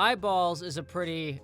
Eyeballs is a pretty,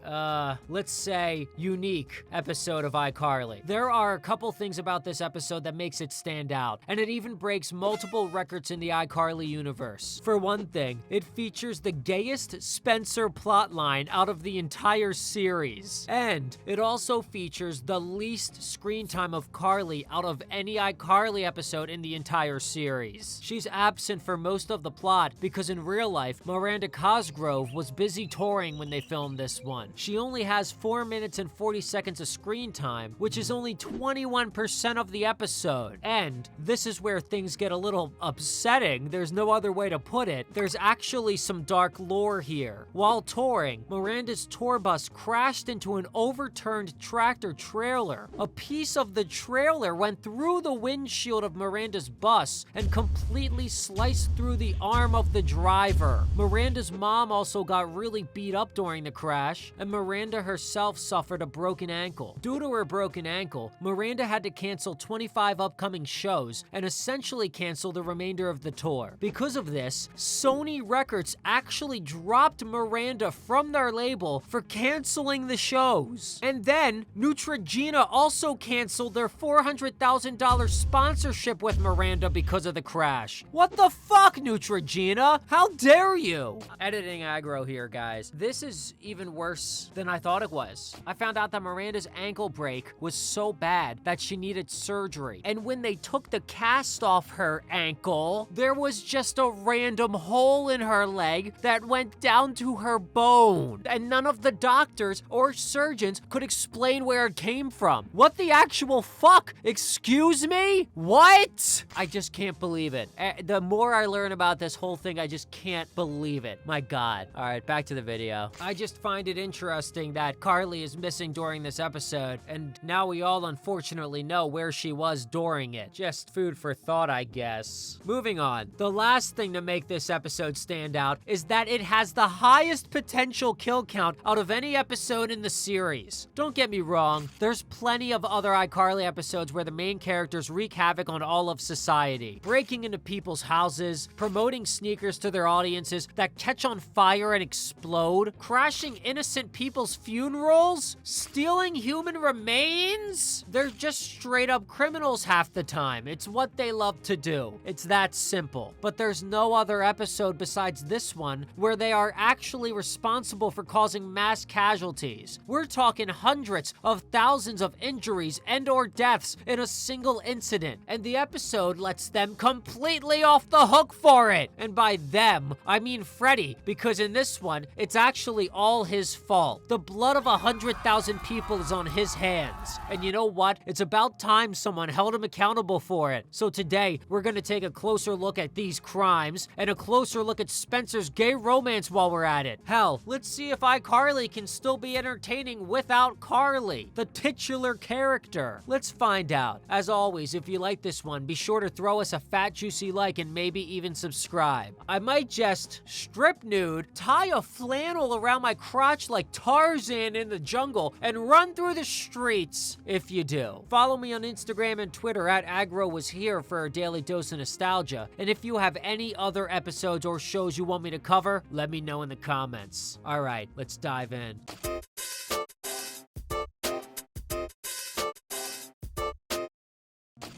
let's say, unique episode of iCarly. There are a couple things about this episode that makes it stand out, and it even breaks multiple records in the iCarly universe. For one thing, it features the gayest Spencer plotline out of the entire series, and it also features the least screen time of Carly out of any iCarly episode in the entire series. She's absent for most of the plot because in real life, Miranda Cosgrove was busy touring when they filmed this one. She only has 4 minutes and 40 seconds of screen time, which is only 21% of the episode. And this is where things get a little upsetting. There's no other way to put it. There's actually some dark lore here. While touring, Miranda's tour bus crashed into an overturned tractor trailer. A piece of the trailer went through the windshield of Miranda's bus and completely sliced through the arm of the driver. Miranda's mom also got really beat up during the crash, and Miranda herself suffered a broken ankle. Due to her broken ankle, Miranda had to cancel 25 upcoming shows and essentially cancel the remainder of the tour. Because of this, Sony Records actually dropped Miranda from their label for canceling the shows. And then, Neutrogena also canceled their $400,000 sponsorship with Miranda because of the crash. What the fuck, Neutrogena? How dare you? Editing aggro here, guys. This is even worse than I thought it was. I found out that Miranda's ankle break was so bad that she needed surgery. And when they took the cast off her ankle, there was just a random hole in her leg that went down to her bone. And none of the doctors or surgeons could explain where it came from. What the actual fuck? Excuse me? What? I just can't believe it. The more I learn about this whole thing, I just can't believe it. My God. All right, back to the video. I just find it interesting that Carly is missing during this episode, and now we all unfortunately know where she was during it. Just food for thought, I guess. Moving on. The last thing to make this episode stand out is that it has the highest potential kill count out of any episode in the series. Don't get me wrong, there's plenty of other iCarly episodes where the main characters wreak havoc on all of society, breaking into people's houses, promoting sneakers to their audiences that catch on fire and explode, crashing innocent people's funerals, stealing human remains. They're just straight up criminals half the time. It's what they love to do. It's that simple. But there's no other episode besides this one where they are actually responsible for causing mass casualties. We're talking hundreds of thousands of injuries and or deaths in a single incident, and the episode lets them completely off the hook for it. And by them, I mean Freddy, because in this one, it's actually all his fault. The blood of 100,000 people is on his hands. And you know what? It's about time someone held him accountable for it. So today, we're gonna take a closer look at these crimes and a closer look at Spencer's gay romance while we're at it. Hell, let's see if iCarly can still be entertaining without Carly, the titular character. Let's find out. As always, if you like this one, be sure to throw us a fat juicy like and maybe even subscribe. I might just strip nude, tie a flannel around my crotch like Tarzan in the jungle, and run through the streets if you do. Follow me on Instagram and Twitter at AgroWasHere for a daily dose of nostalgia. And if you have any other episodes or shows you want me to cover, let me know in the comments. All right, let's dive in.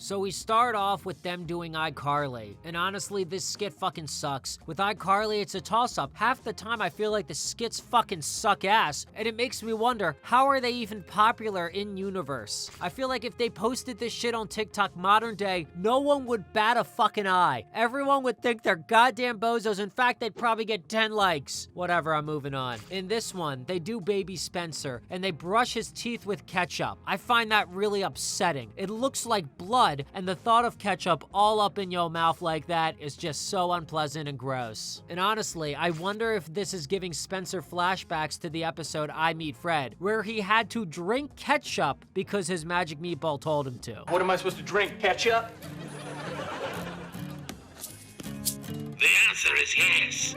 So we start off with them doing iCarly, and honestly, this skit fucking sucks. With iCarly, it's a toss-up. Half the time, I feel like the skits fucking suck ass, and it makes me wonder, how are they even popular in universe? I feel like if they posted this shit on TikTok modern day, no one would bat a fucking eye. Everyone would think they're goddamn bozos. In fact, they'd probably get 10 likes. Whatever, I'm moving on. In this one, they do baby Spencer, and they brush his teeth with ketchup. I find that really upsetting. It looks like blood, and the thought of ketchup all up in your mouth like that is just so unpleasant and gross. And honestly, I wonder if this is giving Spencer flashbacks to the episode I Meet Fred, where he had to drink ketchup because his magic meatball told him to. What am I supposed to drink, ketchup? The answer is yes.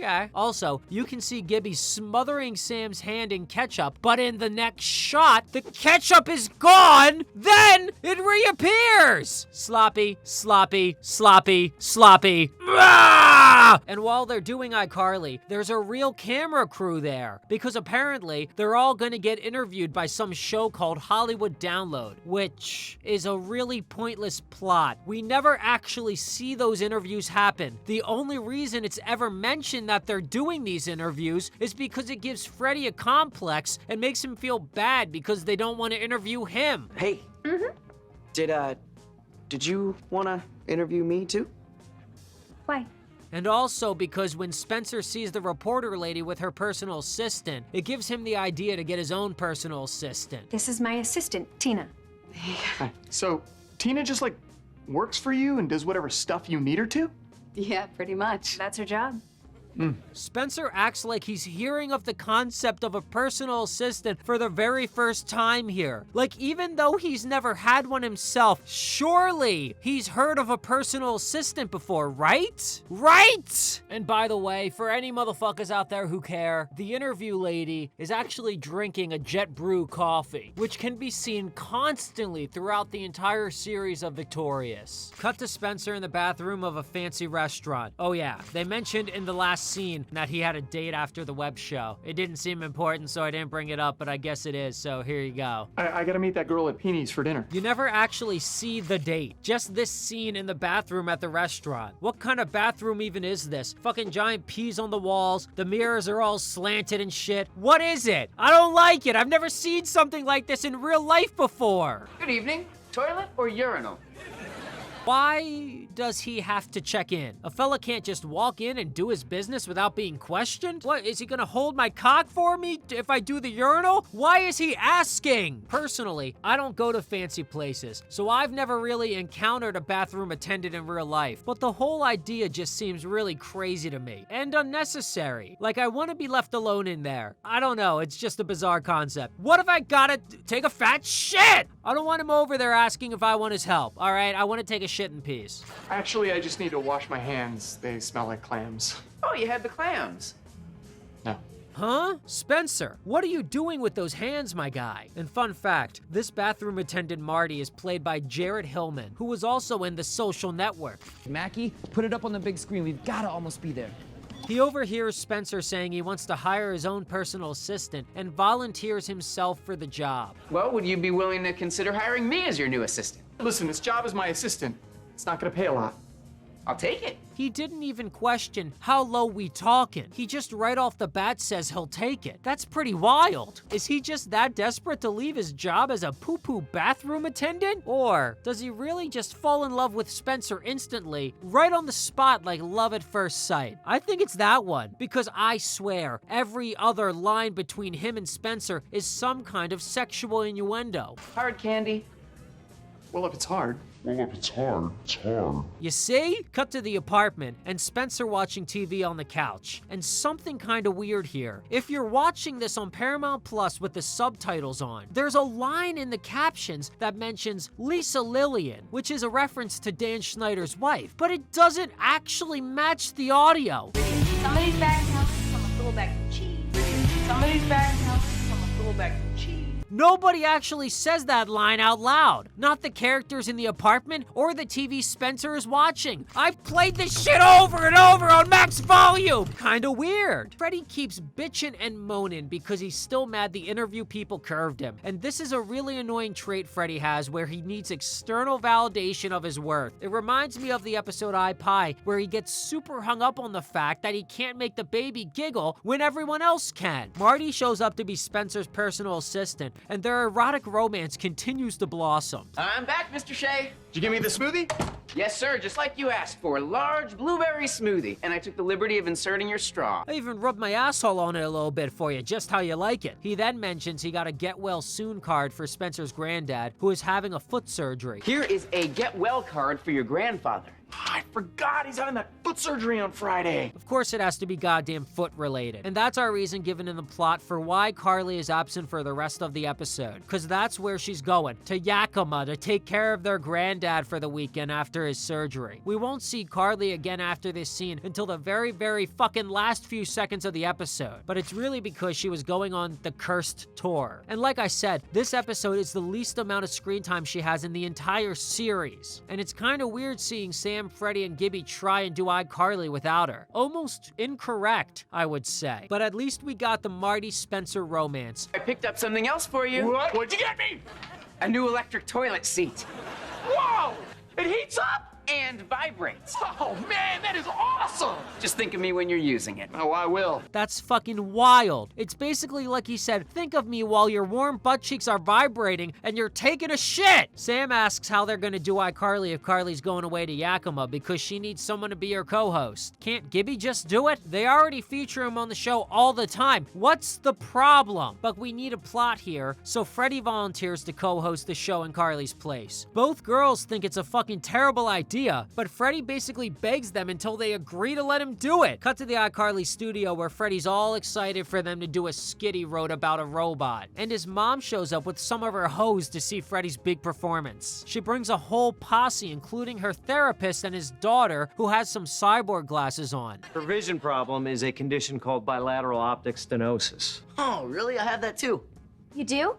Okay. Also, you can see Gibby smothering Sam's hand in ketchup, but in the next shot, the ketchup is gone, then it reappears! Sloppy, sloppy, sloppy, sloppy. Ah! And while they're doing iCarly, there's a real camera crew there, because apparently they're all gonna get interviewed by some show called Hollywood Download, which is a really pointless plot. We never actually see those interviews happen. The only reason it's ever mentioned that they're doing these interviews is because it gives Freddy a complex and makes him feel bad because they don't want to interview him. Hey. Did you want to interview me too? Why? And also because when Spencer sees the reporter lady with her personal assistant, it gives him the idea to get his own personal assistant. This is my assistant, Tina. So, Tina just, like, works for you and does whatever stuff you need her to? Yeah, pretty much. That's her job. Spencer acts like he's hearing of the concept of a personal assistant for the very first time here. Like, even though he's never had one himself, surely he's heard of a personal assistant before, right? Right? And by the way, for any motherfuckers out there who care, the interview lady is actually drinking a Jet Brew coffee, which can be seen constantly throughout the entire series of Victorious. Cut to Spencer in the bathroom of a fancy restaurant. Oh yeah, they mentioned in the last scene that he had a date after the web show. It didn't seem important, so I didn't bring it up, but I guess it is, so here you go. I gotta meet that girl at Peeny's for dinner. You never actually see the date, just this scene in the bathroom at the restaurant. What kind of bathroom even is this? Fucking giant peas on the walls, the mirrors are all slanted and shit. What is it? I don't like it. I've never seen something like this in real life before. Good evening. Toilet or urinal? Why does he have to check in? A fella can't just walk in and do his business without being questioned? What, is he gonna hold my cock for me if I do the urinal? Why is he asking? Personally, I don't go to fancy places, so I've never really encountered a bathroom attendant in real life, but the whole idea just seems really crazy to me and unnecessary. Like, I want to be left alone in there. I don't know, it's just a bizarre concept. What if I gotta take a fat shit? I don't want him over there asking if I want his help, all right? I want to take a shit in peace. Actually, I just need to wash my hands. They smell like clams. Oh, you had the clams. No. Huh? Spencer, what are you doing with those hands, my guy? And fun fact, this bathroom attendant Marty is played by Jared Hillman, who was also in The Social Network. Mackie, put it up on the big screen. We've gotta almost be there. He overhears Spencer saying he wants to hire his own personal assistant and volunteers himself for the job. Well, would you be willing to consider hiring me as your new assistant? Listen, this job is my assistant. It's not gonna pay a lot. I'll take it. He didn't even question how low we talking. He just right off the bat says he'll take it. That's pretty wild. Is he just that desperate to leave his job as a poo-poo bathroom attendant? Or does he really just fall in love with Spencer instantly, right on the spot like love at first sight? I think it's that one, because I swear, every other line between him and Spencer is some kind of sexual innuendo. Hard candy. Well, if it's hard. You see? Cut to the apartment, and Spencer watching TV on the couch. And something kinda weird here. If you're watching this on Paramount Plus with the subtitles on, there's a line in the captions that mentions Lisa Lillian, which is a reference to Dan Schneider's wife, but it doesn't actually match the audio. Somebody's back telling someone threw back some cheese. Somebody's back telling someone threw back some cheese. Nobody actually says that line out loud. Not the characters in the apartment or the TV Spencer is watching. I've played this shit over and over on max volume. Kinda weird. Freddy keeps bitching and moaning because he's still mad the interview people curved him. And this is a really annoying trait Freddy has where he needs external validation of his worth. It reminds me of the episode iPie where he gets super hung up on the fact that he can't make the baby giggle when everyone else can. Marty shows up to be Spencer's personal assistant, and their erotic romance continues to blossom. I'm back, Mr. Shea. Did you give me the smoothie? Yes, sir, just like you asked for. Large blueberry smoothie. And I took the liberty of inserting your straw. I even rubbed my asshole on it a little bit for you, just how you like it. He then mentions he got a get well soon card for Spencer's granddad, who is having a foot surgery. Here is a get well card for your grandfather. I forgot he's having that foot surgery on Friday. Of course it has to be goddamn foot related. And that's our reason given in the plot for why Carly is absent for the rest of the episode. Cause that's where she's going, to Yakima to take care of their granddad for the weekend after his surgery. We won't see Carly again after this scene until the very fucking last few seconds of the episode. But it's really because she was going on the Cursed tour. And like I said, this episode is the least amount of screen time she has in the entire series. And it's kind of weird seeing Sam, Freddie, and Gibby try and do iCarly without her. Almost incorrect, I would say. But at least we got the Marty Spencer romance. I picked up something else for you. What? What'd you get me? A new electric toilet seat. Whoa! It heats up? And vibrates. Oh man, that is awesome! Just think of me when you're using it. Oh, I will. That's fucking wild. It's basically like he said, think of me while your warm butt cheeks are vibrating and you're taking a shit. Sam asks how they're gonna do iCarly if Carly's going away to Yakima because she needs someone to be her co-host. Can't Gibby just do it? They already feature him on the show all the time. What's the problem? But we need a plot here, so Freddie volunteers to co-host the show in Carly's place. Both girls think it's a fucking terrible idea, but Freddie basically begs them until they agree to let him do it. Cut to the iCarly studio where Freddie's all excited for them to do a skit he wrote about a robot. And his mom shows up with some of her hoes to see Freddie's big performance. She brings a whole posse, including her therapist and his daughter, who has some cyborg glasses on. Her vision problem is a condition called bilateral optic stenosis. Oh, really? I have that too. You do?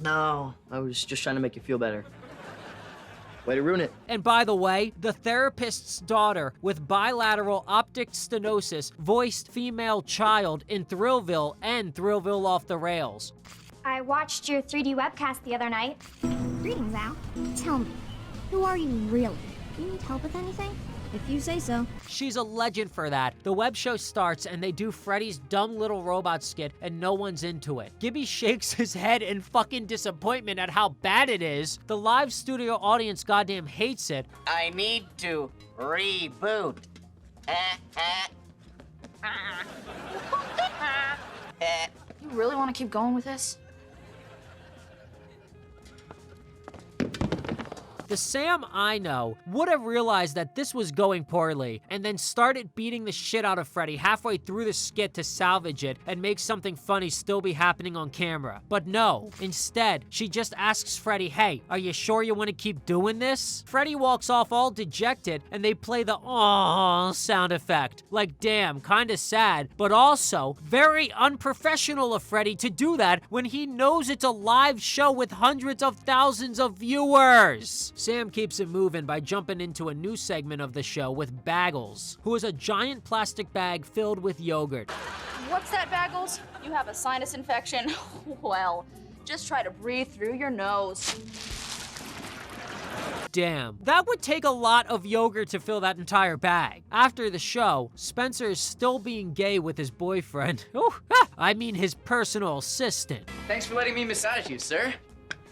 No, I was just trying to make you feel better. Way to ruin it. And by the way, the therapist's daughter with bilateral optic stenosis voiced female child in Thrillville and Thrillville Off the Rails. I watched your 3D webcast the other night. Greetings, Al. Tell me, who are you really? Do you need help with anything? If you say so. She's a legend for that. The web show starts and they do Freddy's dumb little robot skit and no one's into it. Gibby shakes his head in fucking disappointment at how bad it is. The live studio audience goddamn hates it. I need to reboot. You really want to keep going with this? The Sam I know would have realized that this was going poorly and then started beating the shit out of Freddy halfway through the skit to salvage it and make something funny still be happening on camera. But no, instead, she just asks Freddy, hey, are you sure you want to keep doing this? Freddy walks off all dejected and they play the aww sound effect. Like, damn, kinda sad, but also very unprofessional of Freddy to do that when he knows it's a live show with hundreds of thousands of viewers. Sam keeps it moving by jumping into a new segment of the show with Baggles, who is a giant plastic bag filled with yogurt. What's that, Baggles? You have a sinus infection? Well, just try to breathe through your nose. Damn, that would take a lot of yogurt to fill that entire bag. After the show, Spencer is still being gay with his boyfriend. I mean his personal assistant. Thanks for letting me massage you, sir.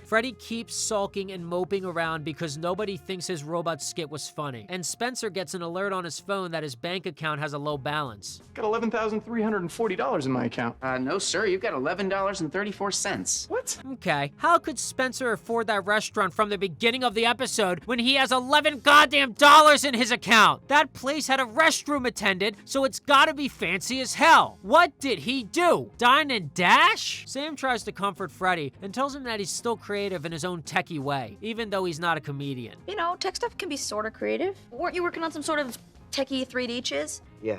Freddy keeps sulking and moping around because nobody thinks his robot skit was funny. And Spencer gets an alert on his phone that his bank account has a low balance. Got $11,340 in my account. No, sir, you've got $11.34. What? Okay, how could Spencer afford that restaurant from the beginning of the episode when he has $11 goddamn dollars in his account? That place had a restroom attendant, so it's gotta be fancy as hell. What did he do? Dine and dash? Sam tries to comfort Freddy and tells him that he's still creative in his own techie way, even though he's not a comedian. You know, tech stuff can be sort of creative. Weren't you working on some sort of techie 3D chiz? Yeah.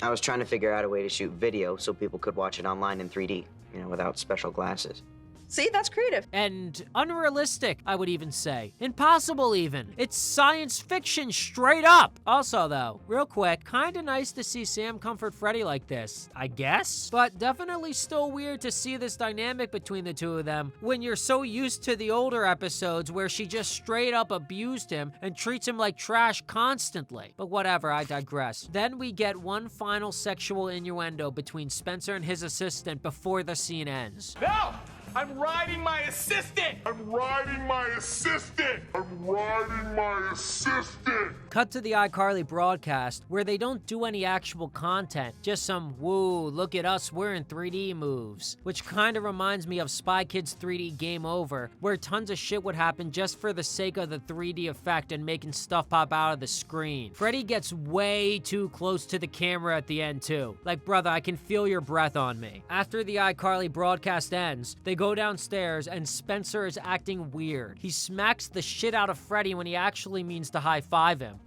I was trying to figure out a way to shoot video so people could watch it online in 3D, you know, without special glasses. See, that's creative. And unrealistic, I would even say. Impossible even. It's science fiction straight up. Also though, real quick, kinda nice to see Sam comfort Freddy like this, I guess? But definitely still weird to see this dynamic between the two of them when you're so used to the older episodes where she just straight up abused him and treats him like trash constantly. But whatever, I digress. Then we get one final sexual innuendo between Spencer and his assistant before the scene ends. No! I'm riding my assistant! I'm riding my assistant! I'm riding my assistant! Cut to the iCarly broadcast, where they don't do any actual content, just some woo, look at us, we're in 3D moves, which kinda reminds me of Spy Kids 3D Game Over, where tons of shit would happen just for the sake of the 3D effect and making stuff pop out of the screen. Freddy gets way too close to the camera at the end too. Like, brother, I can feel your breath on me. After the iCarly broadcast ends, they go downstairs and Spencer is acting weird. He smacks the shit out of Freddy when he actually means to high-five him.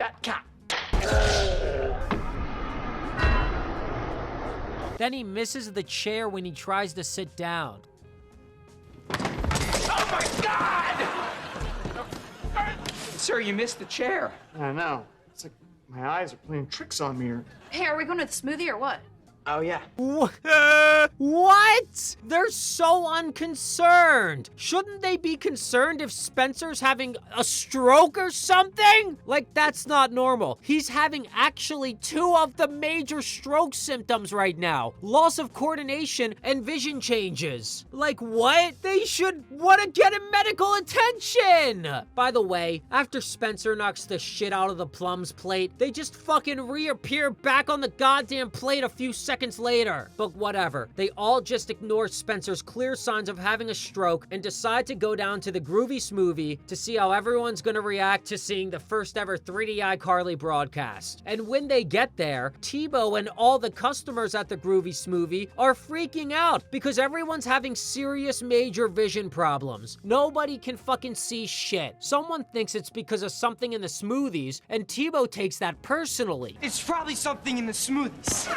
Then he misses the chair when he tries to sit down. Oh my God! Sir, you missed the chair. I know. It's like my eyes are playing tricks on me. Hey, are we going to the smoothie or what? Oh, yeah. What? They're so unconcerned. Shouldn't they be concerned if Spencer's having a stroke or something? Like, that's not normal. He's having actually 2 of the major stroke symptoms right now. Loss of coordination and vision changes. Like, what? They should want to get him medical attention. By the way, after Spencer knocks the shit out of the plums plate, they just fucking reappear back on the goddamn plate a few seconds later. But whatever. They all just ignore Spencer's clear signs of having a stroke and decide to go down to the Groovy Smoothie to see how everyone's gonna react to seeing the first ever 3D iCarly broadcast. And when they get there, Tebow and all the customers at the Groovy Smoothie are freaking out because everyone's having serious major vision problems. Nobody can fucking see shit. Someone thinks it's because of something in the smoothies, and Tebow takes that personally. It's probably something in the smoothies.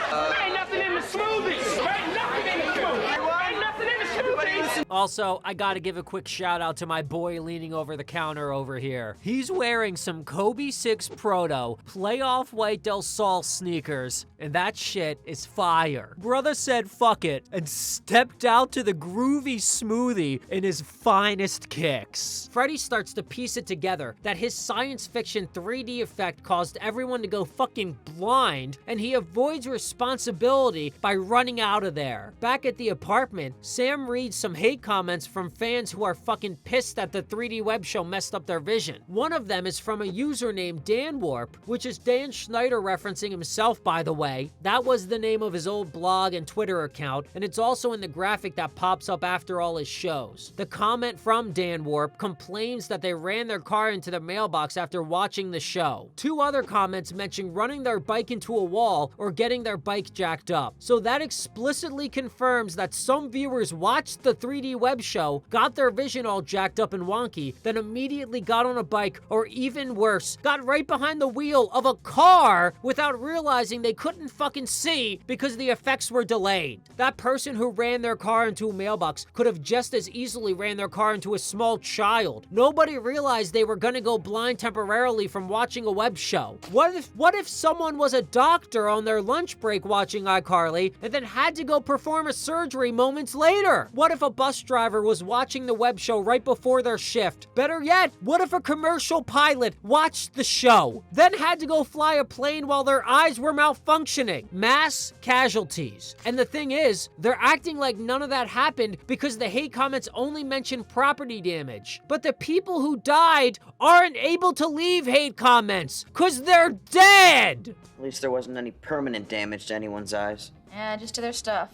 Ain't nothing in the smoothies! Ain't nothing in the smoothies! Ain't nothing in the smoothies! Also, I gotta give a quick shout out to my boy leaning over the counter over here. He's wearing some Kobe 6 Proto playoff white Del Sol sneakers, and that shit is fire. Brother said fuck it and stepped out to the Groovy Smoothie in his finest kicks. Freddy starts to piece it together that his science fiction 3D effect caused everyone to go fucking blind, and he avoids responsibility by running out of there. Back at the apartment, Sam reads some hate comments from fans who are fucking pissed that the 3D web show messed up their vision. One of them is from a user named Dan Warp, which is Dan Schneider referencing himself, by the way. That was the name of his old blog and Twitter account, and it's also in the graphic that pops up after all his shows. The comment from Dan Warp complains that they ran their car into the mailbox after watching the show. 2 other comments mention running their bike into a wall or getting their bike jacked up. So that explicitly confirms that some viewers watched the 3D web show, got their vision all jacked up and wonky, then immediately got on a bike, or even worse, got right behind the wheel of a car without realizing they couldn't fucking see because the effects were delayed. That person who ran their car into a mailbox could have just as easily ran their car into a small child. Nobody realized they were gonna go blind temporarily from watching a web show. What if someone was a doctor on their lunch break watching iCarly and then had to go perform a surgery moments later? What if a bus driver was watching the web show right before their shift? Better yet, what if a commercial pilot watched the show, then had to go fly a plane while their eyes were malfunctioning? Mass casualties. And the thing is, they're acting like none of that happened because the hate comments only mention property damage. But the people who died aren't able to leave hate comments because they're dead! At least there wasn't any permanent damage to anyone's eyes. Yeah, just to their stuff.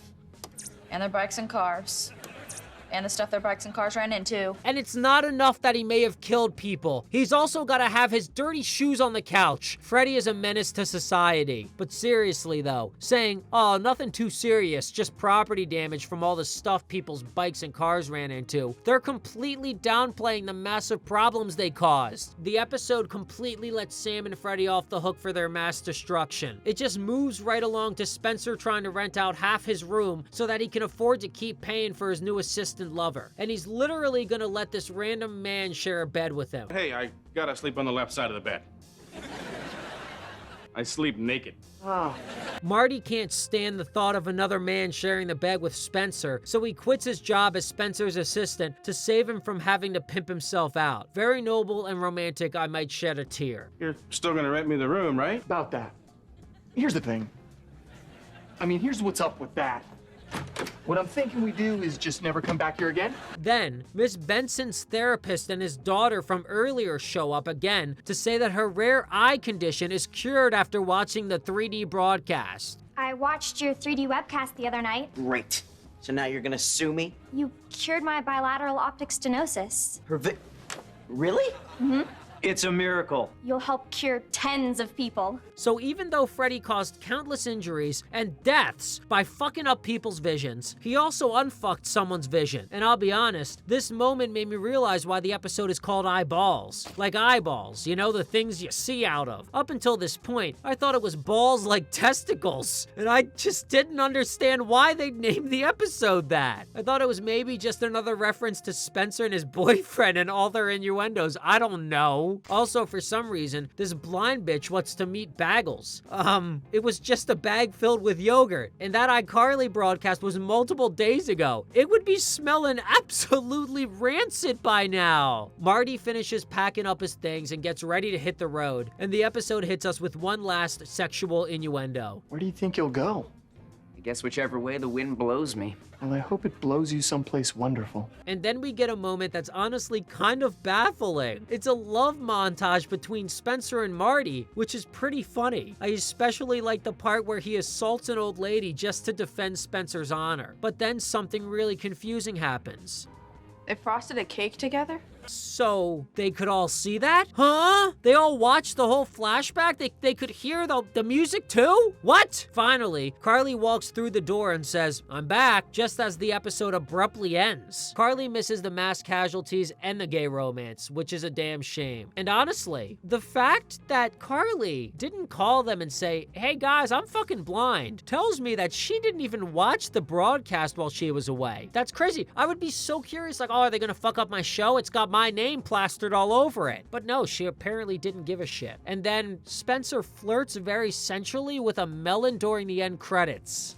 And their bikes and cars. And the stuff their bikes and cars ran into. And it's not enough that he may have killed people. He's also got to have his dirty shoes on the couch. Freddy is a menace to society. But seriously though, saying, oh, nothing too serious, just property damage from all the stuff people's bikes and cars ran into, they're completely downplaying the massive problems they caused. The episode completely lets Sam and Freddy off the hook for their mass destruction. It just moves right along to Spencer trying to rent out half his room so that he can afford to keep paying for his new assistant lover. And he's literally gonna let this random man share a bed with him. Hey, I gotta sleep on the left side of the bed. I sleep naked. Marty can't stand the thought of another man sharing the bed with Spencer, so he quits his job as Spencer's assistant to save him from having to pimp himself out. Very noble and romantic, I might shed a tear. You're still gonna rent me the room, right? About that. Here's the thing. I mean, here's what's up with that. What I'm thinking we do is just never come back here again. Then, Miss Benson's therapist and his daughter from earlier show up again to say that her rare eye condition is cured after watching the 3D broadcast. I watched your 3D webcast the other night. Great. So now you're gonna sue me? You cured my bilateral optic stenosis. Really? Mm-hmm. It's a miracle. You'll help cure tens of people. So even though Freddy caused countless injuries and deaths by fucking up people's visions, he also unfucked someone's vision. And I'll be honest, this moment made me realize why the episode is called Eyeballs. Like eyeballs, you know, the things you see out of. Up until this point, I thought it was balls like testicles. And I just didn't understand why they named the episode that. I thought it was maybe just another reference to Spencer and his boyfriend and all their innuendos. I don't know. Also, for some reason, this blind bitch wants to meet Bagels. It was just a bag filled with yogurt, and that iCarly broadcast was multiple days ago. It would be smelling absolutely rancid by now. Marty finishes packing up his things and gets ready to hit the road, and the episode hits us with one last sexual innuendo. Where do you think you'll go? I guess whichever way the wind blows me. Well, I hope it blows you someplace wonderful. And then we get a moment that's honestly kind of baffling. It's a love montage between Spencer and Marty, which is pretty funny. I especially like the part where he assaults an old lady just to defend Spencer's honor. But then something really confusing happens. They frosted a cake together? So they could all see that? Huh? They all watched the whole flashback? They could hear the music too? What? Finally, Carly walks through the door and says, "I'm back," just as the episode abruptly ends. Carly misses the mass casualties and the gay romance, which is a damn shame. And honestly, the fact that Carly didn't call them and say, "Hey guys, I'm fucking blind," tells me that she didn't even watch the broadcast while she was away. That's crazy. I would be so curious, like, oh, are they gonna fuck up my show? It's got my name plastered all over it. But no, she apparently didn't give a shit. And then Spencer flirts very sensually with a melon during the end credits.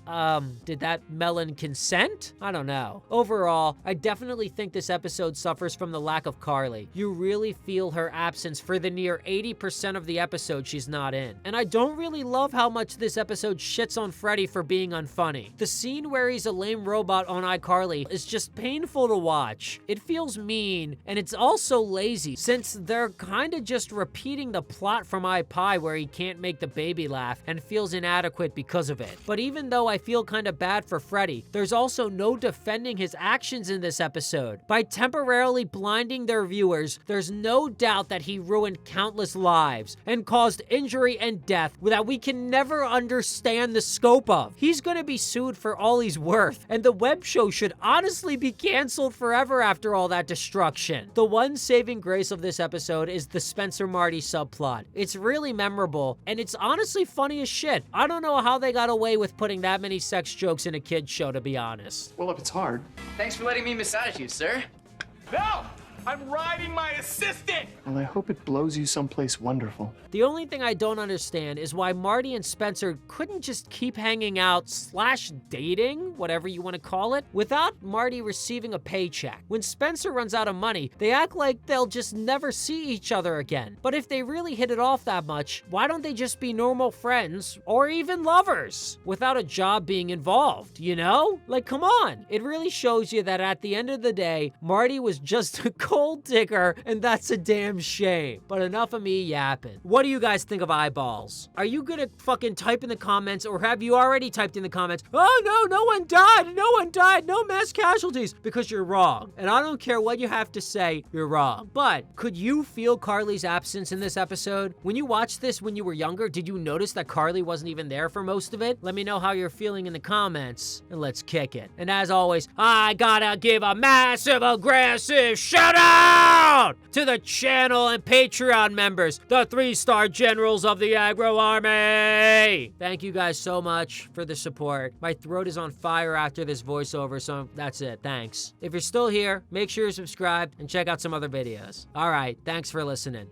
Did that melon consent? I don't know. Overall, I definitely think this episode suffers from the lack of Carly. You really feel her absence for the near 80% of the episode she's not in. And I don't really love how much this episode shits on Freddy for being unfunny. The scene where he's a lame robot on iCarly is just painful to watch. It feels mean, and it's also lazy, since they're kinda just repeating the plot from iPie where he can't make the baby laugh and feels inadequate because of it. But even though I feel kinda bad for Freddy, there's also no defending his actions in this episode. By temporarily blinding their viewers, there's no doubt that he ruined countless lives and caused injury and death that we can never understand the scope of. He's gonna be sued for all he's worth, and the web show should honestly be canceled forever after all that destruction. The one saving grace of this episode is the Spencer-Marty subplot. It's really memorable, and it's honestly funny as shit. I don't know how they got away with putting that many sex jokes in a kid's show, to be honest. Well, if it's hard. Thanks for letting me massage you, sir. No! I'm riding my assistant! Well, I hope it blows you someplace wonderful. The only thing I don't understand is why Marty and Spencer couldn't just keep hanging out / dating, whatever you want to call it, without Marty receiving a paycheck. When Spencer runs out of money, they act like they'll just never see each other again. But if they really hit it off that much, why don't they just be normal friends or even lovers without a job being involved, you know? Like, come on. It really shows you that at the end of the day, Marty was just a gold digger, and that's a damn shame. But enough of me yapping. What do you guys think of Eyeballs? Are you gonna fucking type in the comments, or have you already typed in the comments, "Oh no, no one died, no mass casualties," because you're wrong. And I don't care what you have to say, you're wrong. But could you feel Carly's absence in this episode? When you watched this when you were younger, did you notice that Carly wasn't even there for most of it? Let me know how you're feeling in the comments, and let's kick it. And as always, I gotta give a massive aggressive shout out to the channel and Patreon members, the 3-star generals of the Aggro Army. Thank you guys so much for the support. My throat is on fire after this voiceover, so that's it. Thanks. If you're still here, make sure you're subscribed and check out some other videos. All right, thanks for listening.